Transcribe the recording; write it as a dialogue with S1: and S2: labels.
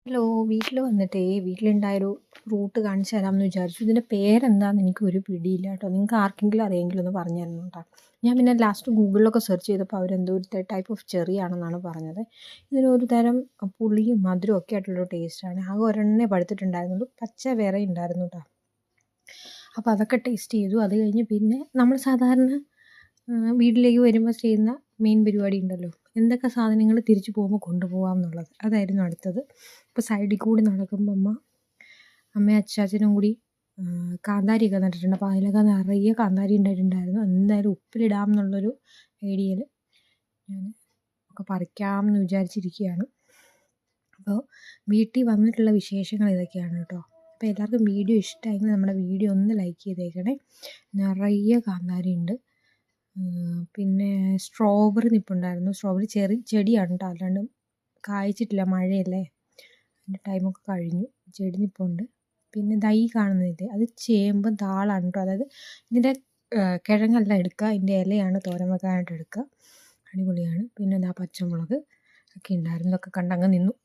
S1: Hello, വീട്ടിൽ വന്നിട്ടേ വീട്ടിലുണ്ടായൊരു fruit കാണിച്ചു തരാമെന്ന് വിചാരിച്ചു. ഇതിൻ്റെ പേരെന്താണെന്ന് എനിക്കൊരു പിടിയില്ല കേട്ടോ. നിങ്ങൾക്ക് ആർക്കെങ്കിലും അറിയെങ്കിലും ഒന്ന് പറഞ്ഞു തരണം കേട്ടോ. ഞാൻ പിന്നെ ലാസ്റ്റ് ഗൂഗിളിലൊക്കെ സെർച്ച് ചെയ്തപ്പോൾ അവരെന്തോ ഒരു ടൈപ്പ് ഓഫ് ചെറി ആണെന്നാണ് പറഞ്ഞത്. ഇതിനൊരു തരം പുളിയും മധുരവും ഒക്കെ ആയിട്ടുള്ളൊരു ടേസ്റ്റാണ്. ആകെ ഒരെണ്ണേ പഴുത്തിട്ടുണ്ടായിരുന്നുള്ളൂ, പച്ച വേറെ ഉണ്ടായിരുന്നു കേട്ടോ. അപ്പോൾ അതൊക്കെ ടേസ്റ്റ് ചെയ്തു. അത് കഴിഞ്ഞ് പിന്നെ നമ്മൾ സാധാരണ വീട്ടിലേക്ക് വരുമ്പോൾ ചെയ്യുന്ന മെയിൻ പരിപാടി ഉണ്ടല്ലോ, എന്തൊക്കെ സാധനങ്ങൾ തിരിച്ചു പോകുമ്പോൾ കൊണ്ടുപോകാം എന്നുള്ളത്. അതായിരുന്നു അടുത്തത്. ഇപ്പോൾ സൈഡിൽ കൂടി നടക്കുമ്പോൾ അമ്മയും അച്ചാച്ചനും കൂടി കാന്താരിയൊക്കെ നട്ടിട്ടുണ്ട്. അപ്പോൾ അതിലൊക്കെ നിറയെ കാന്താരി ഉണ്ടായിട്ടുണ്ടായിരുന്നു. എന്തായാലും ഉപ്പിലിടാം എന്നുള്ളൊരു ഐഡിയയിൽ ഞാൻ ഒക്കെ പറിക്കാമെന്ന് വിചാരിച്ചിരിക്കുകയാണ്. അപ്പോൾ വീട്ടിൽ വന്നിട്ടുള്ള വിശേഷങ്ങൾ ഇതൊക്കെയാണ് കേട്ടോ. അപ്പോൾ എല്ലാവർക്കും വീഡിയോ ഇഷ്ടമായെങ്കിൽ നമ്മുടെ വീഡിയോ ഒന്ന് ലൈക്ക് ചെയ്തേക്കണേ. നിറയെ കാന്താരി ഉണ്ട്. പിന്നെ സ്ട്രോബെറി നിൽപ്പുണ്ടായിരുന്നു. സ്ട്രോബെറി ചെടിയാണ് കേട്ടോ, അല്ലാണ്ട് കായ്ച്ചിട്ടില്ല, മഴയല്ലേ, അതിൻ്റെ ടൈമൊക്കെ കഴിഞ്ഞു. ചെടി നിൽപ്പുണ്ട്. പിന്നെ ദൈ കാണുന്നില്ലേ, അത് ചേമ്പും താളാണ് കേട്ടോ. അതായത് ഇതിൻ്റെ കിഴങ്ങല്ല എടുക്കുക, ഇതിൻ്റെ ഇലയാണ് തോരൻ വെക്കാനായിട്ട് എടുക്കുക. അടിപൊളിയാണ്. പിന്നെ പച്ചമുളക് ഒക്കെ ഉണ്ടായിരുന്നു. ഇതൊക്കെ കണ്ടങ്ങ് നിന്നു.